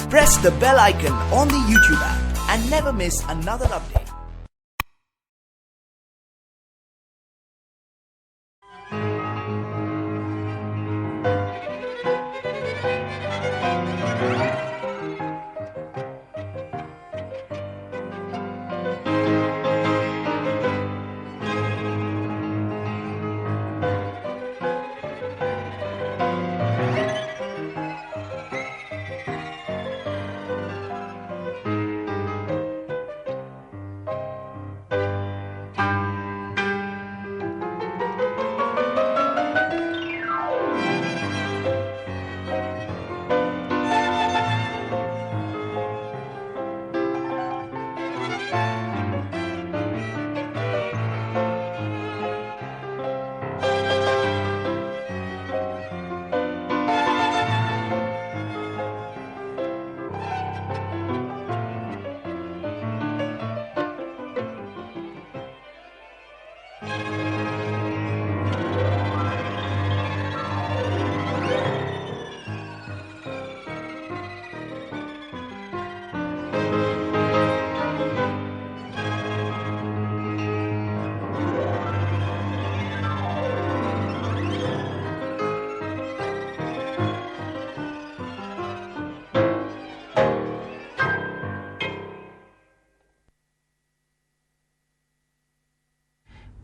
Press the bell icon on the YouTube app and never miss another update.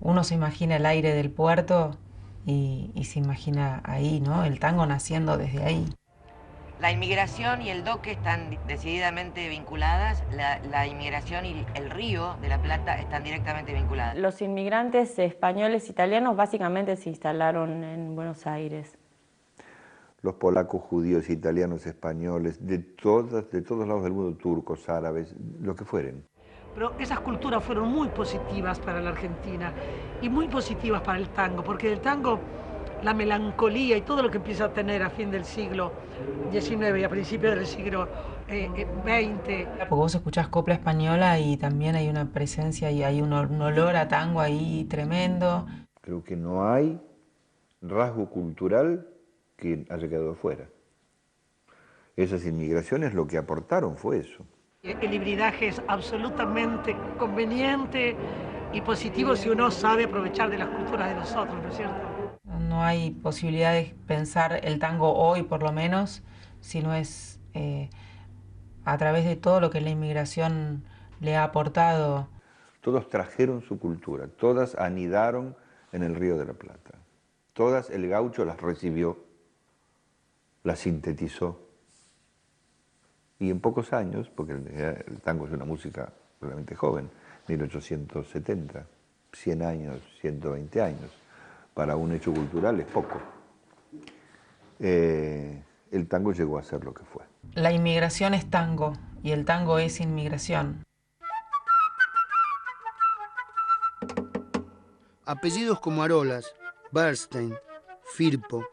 Uno se imagina el aire del puerto y se imagina ahí, ¿no? El tango naciendo desde ahí. La inmigración y el doque están decididamente vinculadas, la inmigración y el río de la Plata están directamente vinculadas. Los inmigrantes españoles e italianos básicamente se instalaron en Buenos Aires. Los polacos, judíos, italianos, españoles, de todos lados del mundo, turcos, árabes, lo que fueren. Pero esas culturas fueron muy positivas para la Argentina y muy positivas para el tango, porque el tango, la melancolía y todo lo que empieza a tener a fin del siglo XIX y a principios del siglo XX. Porque vos escuchás copla española y también hay una presencia y hay un olor a tango ahí tremendo. Creo que no hay rasgo cultural que haya quedado fuera. Esas inmigraciones lo que aportaron fue eso. El hibridaje es absolutamente conveniente y positivo si uno sabe aprovechar de las culturas de nosotros, ¿no es cierto? No hay posibilidad de pensar el tango hoy, por lo menos, si no es a través de todo lo que la inmigración le ha aportado. Todos trajeron su cultura, todas anidaron en el Río de la Plata. Todas el gaucho las recibió, las sintetizó. Y en pocos años, porque el tango es una música realmente joven, 1870, 100 años, 120 años, para un hecho cultural es poco. El tango llegó a ser lo que fue. La inmigración es tango y el tango es inmigración. Apellidos como Arolas, Bernstein, Firpo,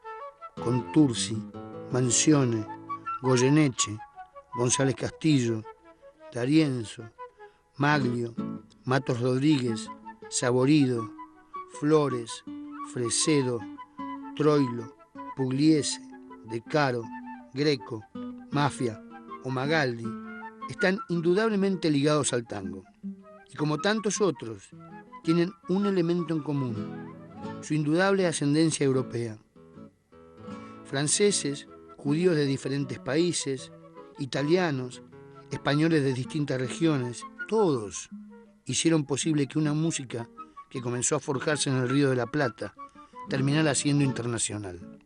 Contursi, Mansione, Goyeneche, González Castillo, D'Arienzo, Maglio, Matos Rodríguez, Saborido, Flores, Fresedo, Troilo, Pugliese, De Caro, Greco, Mafia o Magaldi están indudablemente ligados al tango. Y como tantos otros, tienen un elemento en común, su indudable ascendencia europea. Franceses, judíos de diferentes países, italianos, españoles de distintas regiones, todos hicieron posible que una música que comenzó a forjarse en el Río de la Plata terminara siendo internacional.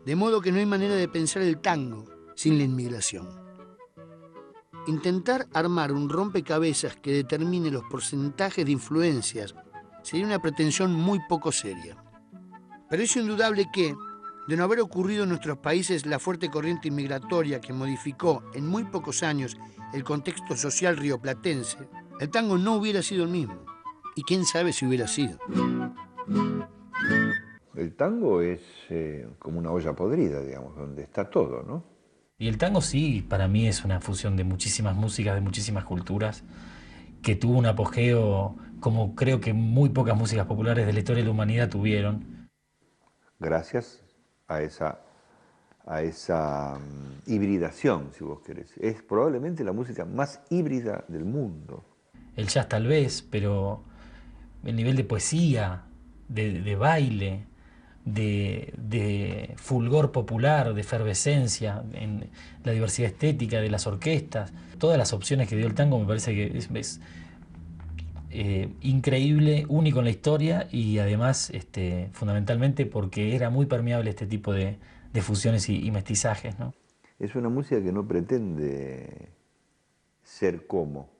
De modo que no hay manera de pensar el tango sin la inmigración. Intentar armar un rompecabezas que determine los porcentajes de influencias sería una pretensión muy poco seria. Pero es indudable que, de no haber ocurrido en nuestros países la fuerte corriente inmigratoria que modificó en muy pocos años el contexto social rioplatense, el tango no hubiera sido el mismo. Y quién sabe si hubiera sido. El tango es como una olla podrida, digamos, donde está todo, ¿no? Y el tango sí, para mí es una fusión de muchísimas músicas, de muchísimas culturas, que tuvo un apogeo como creo que muy pocas músicas populares de la historia de la humanidad tuvieron. Gracias a a esa hibridación, si vos querés. Es probablemente la música más híbrida del mundo. El jazz tal vez, pero el nivel de poesía, de baile, de fulgor popular, de efervescencia, en la diversidad estética de las orquestas, todas las opciones que dio el tango me parece que es increíble, único en la historia y además fundamentalmente porque era muy permeable este tipo de fusiones y mestizajes, ¿no? Es una música que no pretende ser como.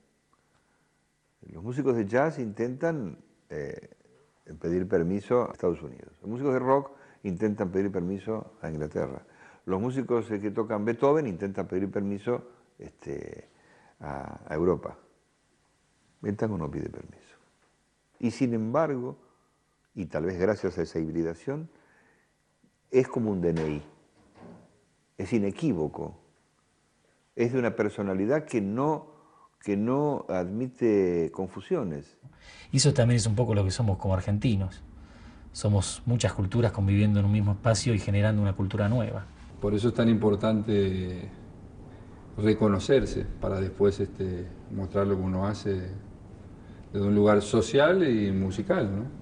Los músicos de jazz intentan pedir permiso a Estados Unidos. Los músicos de rock intentan pedir permiso a Inglaterra. Los músicos que tocan Beethoven intentan pedir permiso a Europa. El tango no pide permiso. Y sin embargo, y tal vez gracias a esa hibridación, es como un DNI. Es inequívoco. Es de una personalidad que no admite confusiones. Y eso también es un poco lo que somos como argentinos. Somos muchas culturas conviviendo en un mismo espacio y generando una cultura nueva. Por eso es tan importante reconocerse para después mostrar lo que uno hace desde un lugar social y musical, ¿no?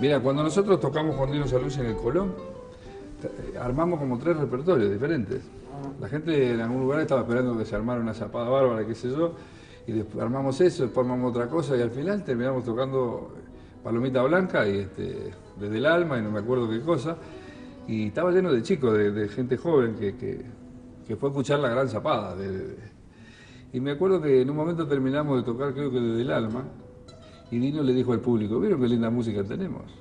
Mira, cuando nosotros tocamos con Dino Saluzzi en el Colón, armamos como 3 repertorios diferentes. La gente en algún lugar estaba esperando que se armara una zapada bárbara, qué sé yo, y después armamos eso, después armamos otra cosa, y al final terminamos tocando Palomita Blanca, y desde el alma, y no me acuerdo qué cosa, y estaba lleno de chicos, de gente joven que fue a escuchar la gran zapada. Y me acuerdo que en un momento terminamos de tocar, creo que desde el alma, y Dino le dijo al público, ¿vieron qué linda música tenemos?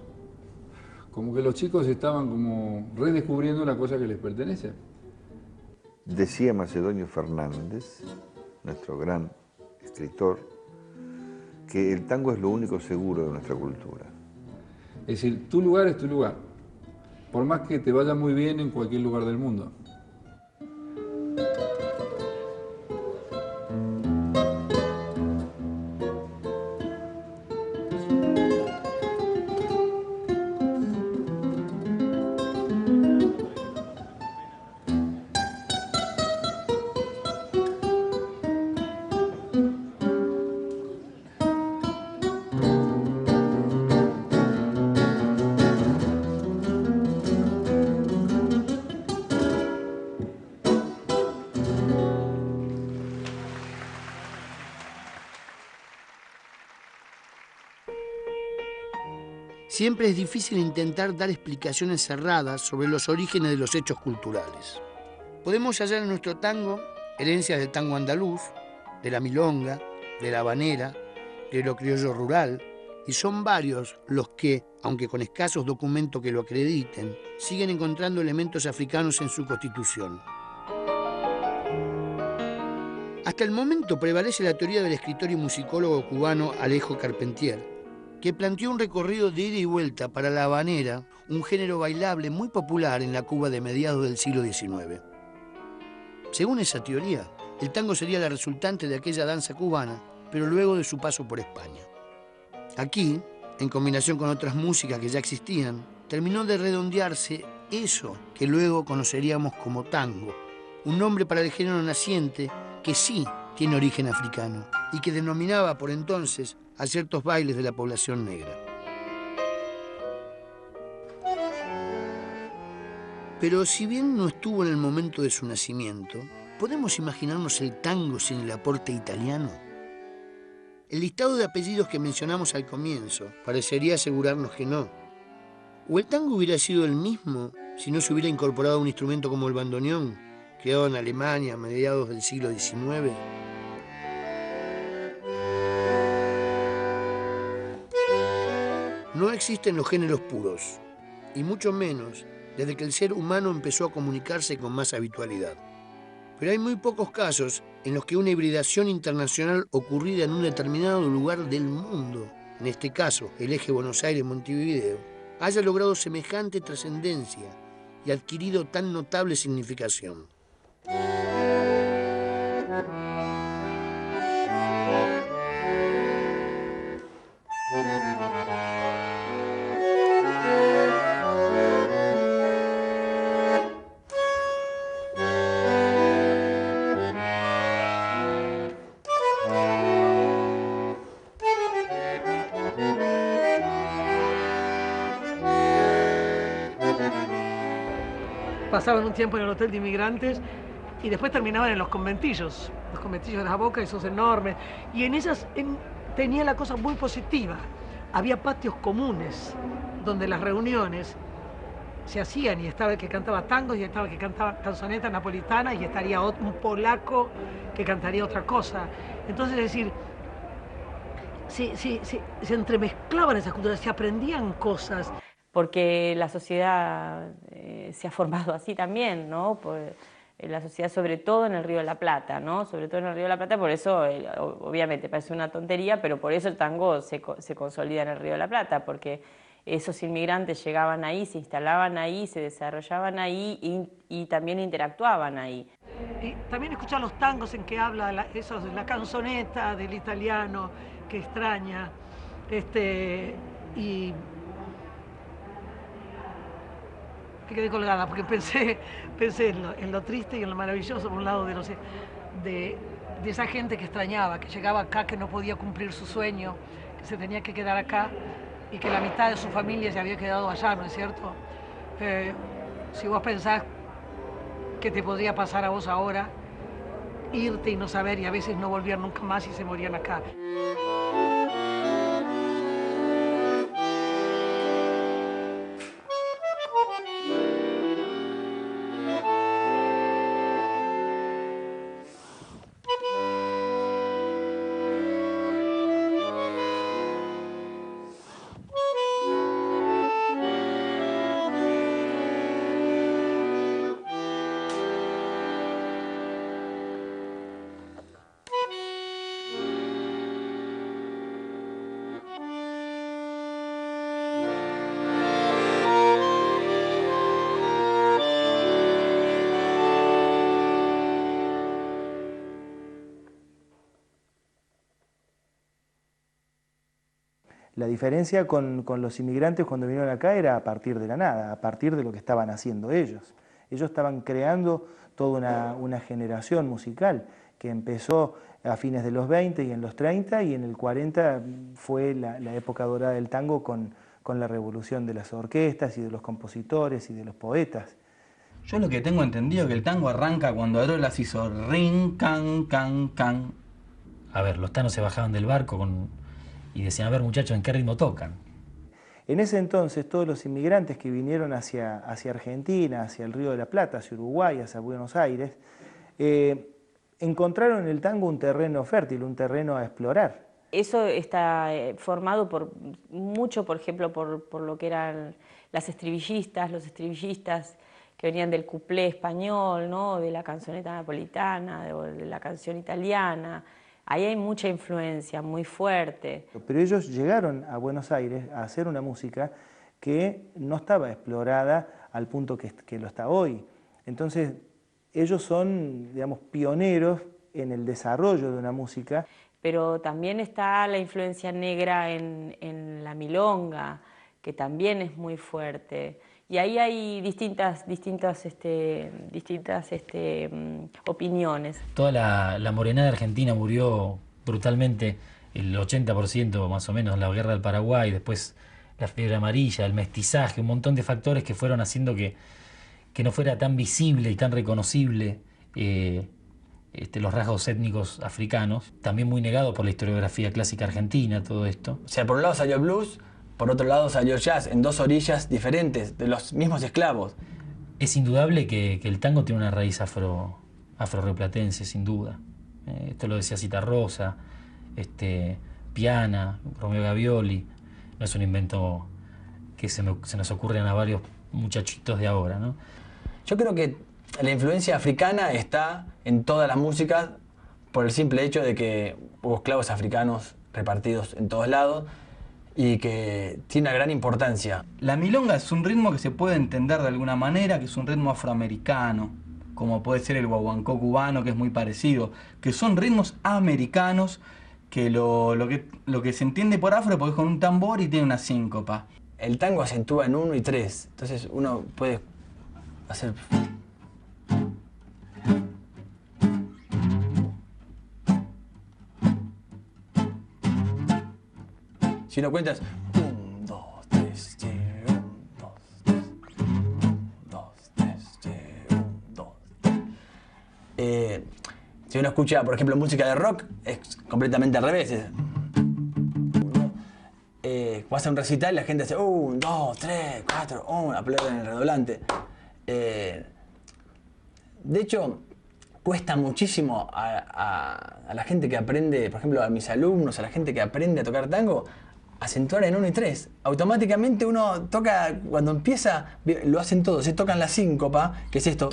Como que los chicos estaban como redescubriendo una cosa que les pertenece. Decía Macedonio Fernández, nuestro gran escritor, que el tango es lo único seguro de nuestra cultura. Es decir, tu lugar es tu lugar, por más que te vaya muy bien en cualquier lugar del mundo. Siempre es difícil intentar dar explicaciones cerradas sobre los orígenes de los hechos culturales. Podemos hallar en nuestro tango herencias del tango andaluz, de la milonga, de la habanera, de lo criollo rural, y son varios los que, aunque con escasos documentos que lo acrediten, siguen encontrando elementos africanos en su constitución. Hasta el momento prevalece la teoría del escritor y musicólogo cubano Alejo Carpentier, que planteó un recorrido de ida y vuelta para la habanera, un género bailable muy popular en la Cuba de mediados del siglo XIX. Según esa teoría, el tango sería la resultante de aquella danza cubana, pero luego de su paso por España. Aquí, en combinación con otras músicas que ya existían, terminó de redondearse eso que luego conoceríamos como tango, un nombre para el género naciente que sí tiene origen africano y que denominaba por entonces a ciertos bailes de la población negra. Pero si bien no estuvo en el momento de su nacimiento, ¿podemos imaginarnos el tango sin el aporte italiano? El listado de apellidos que mencionamos al comienzo parecería asegurarnos que no. ¿O el tango hubiera sido el mismo si no se hubiera incorporado un instrumento como el bandoneón, creado en Alemania a mediados del siglo XIX? No existen los géneros puros, y mucho menos desde que el ser humano empezó a comunicarse con más habitualidad. Pero hay muy pocos casos en los que una hibridación internacional ocurrida en un determinado lugar del mundo, en este caso el eje Buenos Aires-Montevideo, haya logrado semejante trascendencia y adquirido tan notable significación. Pasaban un tiempo en el hotel de inmigrantes y después terminaban en los conventillos de la Boca, esos enormes. Y en esas tenía la cosa muy positiva. Había patios comunes donde las reuniones se hacían y estaba el que cantaba tangos y estaba el que cantaba canzonetas napolitanas y estaría un polaco que cantaría otra cosa. Entonces, es decir, se entremezclaban esas culturas, se aprendían cosas. Porque la sociedad se ha formado así también, ¿no? La sociedad sobre todo en el Río de la Plata, ¿no? Sobre todo en el Río de la Plata, por eso, obviamente parece una tontería, pero por eso el tango se consolida en el Río de la Plata, porque esos inmigrantes llegaban ahí, se instalaban ahí, se desarrollaban ahí y también interactuaban ahí. Y también escuchar los tangos en que habla la canzoneta del italiano que extraña, y que quedé colgada porque pensé en lo triste y en lo maravilloso, por un lado, de esa gente que extrañaba, que llegaba acá, que no podía cumplir su sueño, que se tenía que quedar acá y que la mitad de su familia se había quedado allá, ¿no es cierto? Si vos pensás que te podría pasar a vos ahora, irte y no saber y a veces no volver nunca más y se morían acá. La diferencia con los inmigrantes cuando vinieron acá era a partir de la nada, a partir de lo que estaban haciendo ellos. Ellos estaban creando toda una generación musical que empezó a fines de los 20 y en los 30 y en el 40 fue la época dorada del tango con la revolución de las orquestas y de los compositores y de los poetas. Yo lo que tengo entendido es que el tango arranca cuando Arolas hizo rin, can, can, can. A ver, los tanos se bajaban del barco y decían, a ver muchachos, ¿en qué ritmo tocan? En ese entonces todos los inmigrantes que vinieron hacia Argentina, hacia el Río de la Plata, hacia Uruguay, hacia Buenos Aires, encontraron en el tango un terreno fértil, un terreno a explorar. Eso está formado mucho, por ejemplo, por lo que eran las estribillistas, los estribillistas que venían del cuplé español, ¿no? De la canzoneta napolitana, de la canción italiana. Ahí hay mucha influencia, muy fuerte. Pero ellos llegaron a Buenos Aires a hacer una música que no estaba explorada al punto que lo está hoy. Entonces, ellos son, digamos, pioneros en el desarrollo de una música. Pero también está la influencia negra en la milonga, que también es muy fuerte. Y ahí hay distintas opiniones. Toda la morenada argentina murió brutalmente, el 80% más o menos en la guerra del Paraguay, después la fiebre amarilla, el mestizaje, un montón de factores que fueron haciendo que no fuera tan visible y tan reconocible los rasgos étnicos africanos, también muy negado por la historiografía clásica argentina, todo esto. O sea, por un lado salió el blues, por otro lado salió el jazz, en dos orillas diferentes, de los mismos esclavos. Es indudable que el tango tiene una raíz afro-rioplatense, sin duda. Esto lo decía Citarrosa, Piana, Romeo Gavioli. No es un invento que se nos ocurren a varios muchachitos de ahora, ¿no? Yo creo que la influencia africana está en todas las músicas por el simple hecho de que hubo esclavos africanos repartidos en todos lados y que tiene una gran importancia. La milonga es un ritmo que se puede entender de alguna manera, que es un ritmo afroamericano, como puede ser el guaguancó cubano, que es muy parecido, que son ritmos americanos que lo que se entiende por afro porque es con un tambor y tiene una síncopa. El tango acentúa en 1 y 3, entonces uno puede hacer... Si no cuentas 1, 2, 3, 1, 2, 3, 1, 2, 3, 1, 2, 3. Si uno escucha, por ejemplo, música de rock, es completamente al revés. Vas a un recital y la gente hace 1, 2, 3, 4, 1, aplauden en el redoblante. De hecho, cuesta muchísimo a la gente que aprende, por ejemplo, a mis alumnos, a la gente que aprende a tocar tango, acentuar en 1 y 3. Automáticamente uno toca, cuando empieza, lo hacen todos, se tocan la síncopa, que es esto.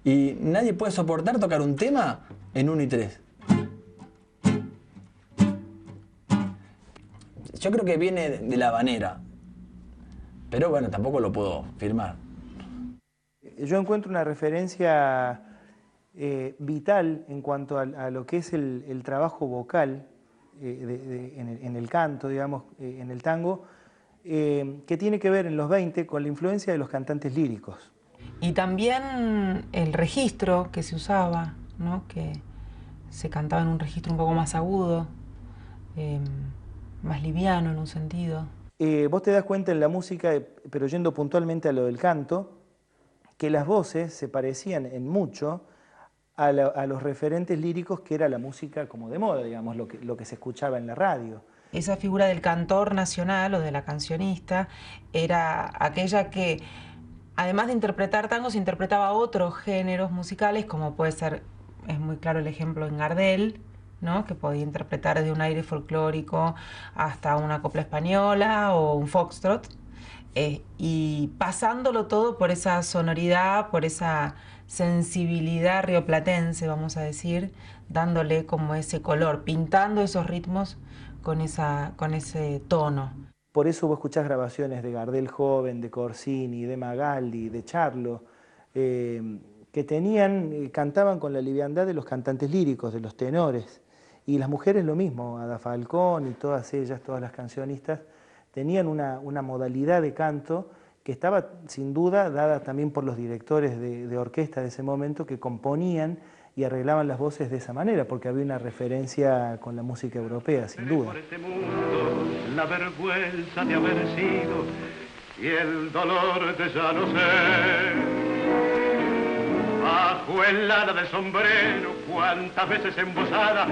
Y nadie puede soportar tocar un tema en 1 y 3. Yo creo que viene de la habanera, pero bueno, tampoco lo puedo firmar. Yo encuentro una referencia vital en cuanto a lo que es el trabajo vocal en el canto, digamos, en el tango, que tiene que ver en los 20 con la influencia de los cantantes líricos. Y también el registro que se usaba, ¿no? Que se cantaba en un registro un poco más agudo, más liviano en un sentido. Vos te das cuenta en la música, pero yendo puntualmente a lo del canto, que las voces se parecían en mucho a los referentes líricos que era la música como de moda, digamos, lo que se escuchaba en la radio. Esa figura del cantor nacional o de la cancionista era aquella que, además de interpretar tangos, interpretaba otros géneros musicales, como puede ser, es muy claro el ejemplo en Gardel, ¿no? Que podía interpretar desde un aire folclórico hasta una copla española o un foxtrot, y pasándolo todo por esa sonoridad, por esa sensibilidad rioplatense, vamos a decir, dándole como ese color, pintando esos ritmos con ese tono. Por eso vos escuchás grabaciones de Gardel joven, de Corsini, de Magaldi, de Charlo, que cantaban con la liviandad de los cantantes líricos, de los tenores. Y las mujeres lo mismo, Ada Falcón y todas ellas, todas las cancionistas, tenían una modalidad de canto que estaba sin duda dada también por los directores de orquesta de ese momento, que componían y arreglaban las voces de esa manera, porque había una referencia con la música europea, sin duda. Por este mundo, la vergüenza de haber sido y el dolor de ya no ser. Bajo el ala del sombrero, cuántas veces embosada,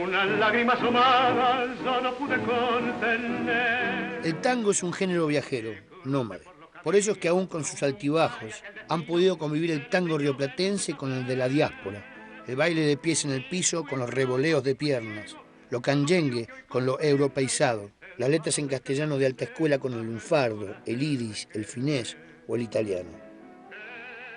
una lágrima asomada, yo no pude contener. El tango es un género viajero, nómade. Por eso es que aún con sus altibajos han podido convivir el tango rioplatense con el de la diáspora, el baile de pies en el piso con los revoleos de piernas, lo canyengue con lo europeizado, las letras en castellano de alta escuela con el lunfardo, el yiddish, el finés o el italiano.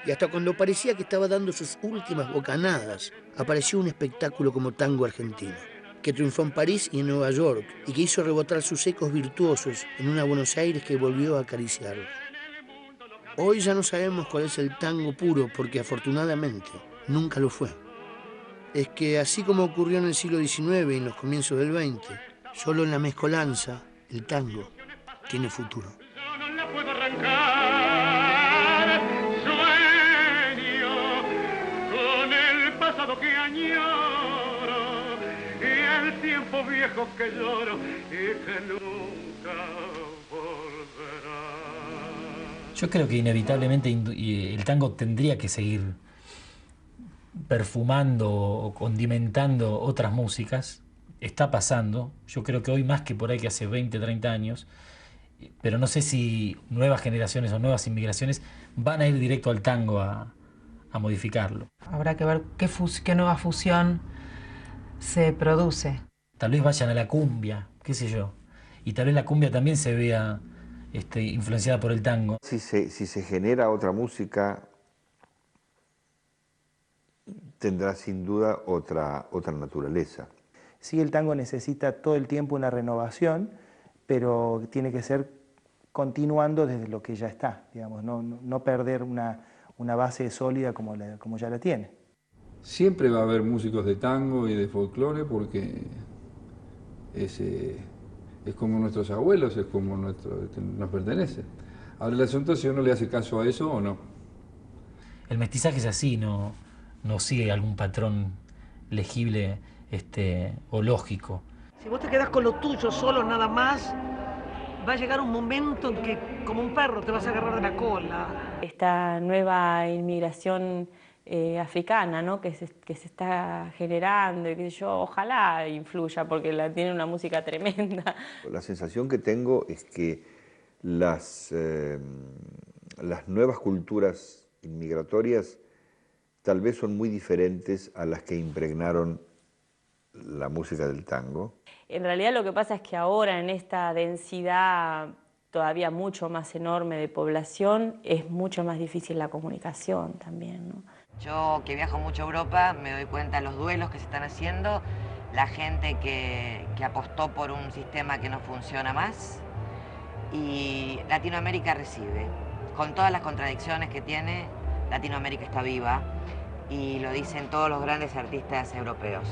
Y hasta cuando parecía que estaba dando sus últimas bocanadas, apareció un espectáculo como Tango Argentino, que triunfó en París y en Nueva York y que hizo rebotar sus ecos virtuosos en una Buenos Aires que volvió a acariciarlos. Hoy ya no sabemos cuál es el tango puro porque afortunadamente nunca lo fue. Es que así como ocurrió en el siglo XIX y en los comienzos del XX, solo en la mezcolanza el tango tiene futuro. Yo no la puedo arrancar, sueño con el pasado que añoro y el tiempo viejo que lloro y que nunca volverá. Yo creo que inevitablemente el tango tendría que seguir perfumando o condimentando otras músicas. Está pasando, yo creo que hoy más que por ahí que hace 20, 30 años, pero no sé si nuevas generaciones o nuevas inmigraciones van a ir directo al tango a modificarlo. Habrá que ver qué nueva fusión se produce. Tal vez vayan a la cumbia, qué sé yo, y tal vez la cumbia también se vea influenciada por el tango. Si se genera otra música, tendrá sin duda otra naturaleza. Sí, el tango necesita todo el tiempo una renovación, pero tiene que ser continuando desde lo que ya está, digamos, no perder una base sólida como ya la tiene. Siempre va a haber músicos de tango y de folclore porque es como nuestros abuelos, es como nos pertenece. Ahora el asunto es si uno le hace caso a eso o no. El mestizaje es así, no sigue algún patrón legible o lógico. Si vos te quedás con lo tuyo solo nada más, va a llegar un momento en que como un perro te vas a agarrar de la cola. Esta nueva inmigración africana, ¿no? que se está generando y qué sé yo, ojalá influya porque tiene una música tremenda. La sensación que tengo es que las nuevas culturas inmigratorias tal vez son muy diferentes a las que impregnaron la música del tango. En realidad lo que pasa es que ahora en esta densidad todavía mucho más enorme de población es mucho más difícil la comunicación también, ¿no? Yo que viajo mucho a Europa me doy cuenta de los duelos que se están haciendo, la gente que apostó por un sistema que no funciona más y Latinoamérica recibe. Con todas las contradicciones que tiene, Latinoamérica está viva y lo dicen todos los grandes artistas europeos.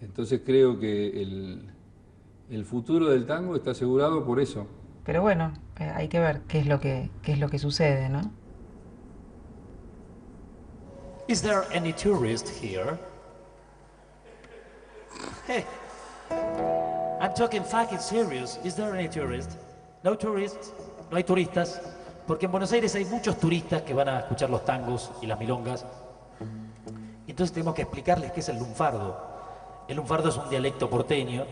Entonces creo que el futuro del tango está asegurado por eso. Pero bueno, hay que ver qué es lo que sucede, ¿no? Is there any tourist here? Hey, I'm talking fucking serious. Is there any tourist? No tourists? No hay turistas. Porque en Buenos Aires hay muchos turistas que van a escuchar los tangos y las milongas. Entonces tenemos que explicarles qué es el lunfardo. El lunfardo es un dialecto porteño.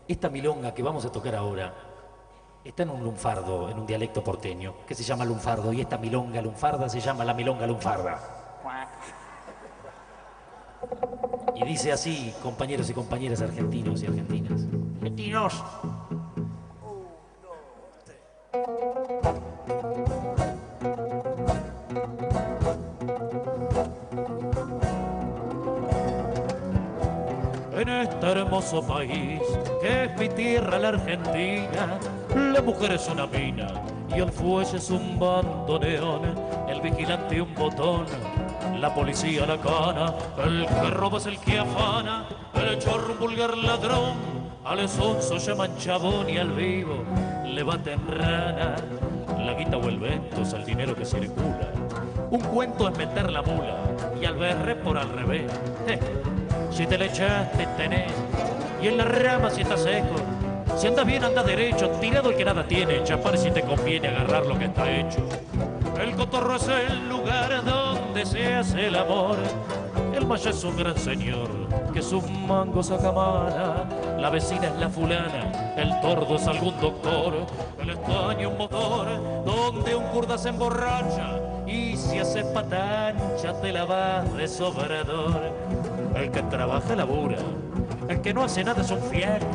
Esta milonga que vamos a tocar ahora está en un lunfardo, en un dialecto porteño, que se llama lunfardo. Y esta milonga lunfarda se llama la milonga lunfarda. Y dice así, compañeros y compañeras argentinos y argentinas. Argentinos. En este hermoso país, que es mi tierra la Argentina, la mujer es una mina y el fuelle es un bandoneón, el vigilante un botón, la policía la cana, el que roba es el que afana, el chorro un vulgar ladrón, al sonso llaman chabón y al vivo le baten rana, la guita o el vento es el dinero que circula, un cuento es meter la mula y al berre por al revés. Si te le echaste tenés, y en la rama si está seco, si andas bien anda derecho, tirado el que nada tiene, chapar si te conviene agarrar lo que está hecho. El cotorro es el lugar donde se hace el amor, el maya es un gran señor que sus mangos acamana, la vecina es la fulana, el tordo es algún doctor, el estaño un motor donde un kurda se emborracha y si hace patancha te la vas de sobrador. El que trabaja labura, el que no hace nada es un fiaca,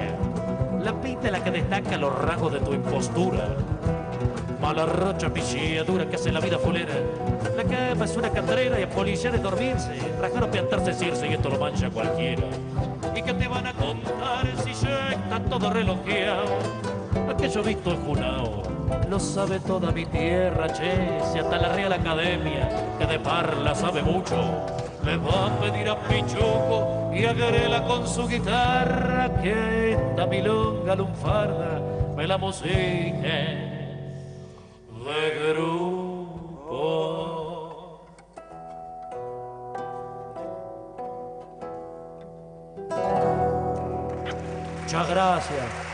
la pinta es la que destaca los rasgos de tu impostura. Mala rocha, pichilladura que hace la vida fulera, la cama es una catrera y a policía de dormirse, rajar o piantarse circe y esto lo mancha cualquiera. ¿Y qué te van a contar si ya está todo relojeado? Aquello visto en Junao, lo sabe toda mi tierra, che, si hasta la Real Academia, que de parla sabe mucho, le va a pedir a Pichuco y a Garela con su guitarra que esta milonga lunfarda me la musique de grupo. Muchas gracias.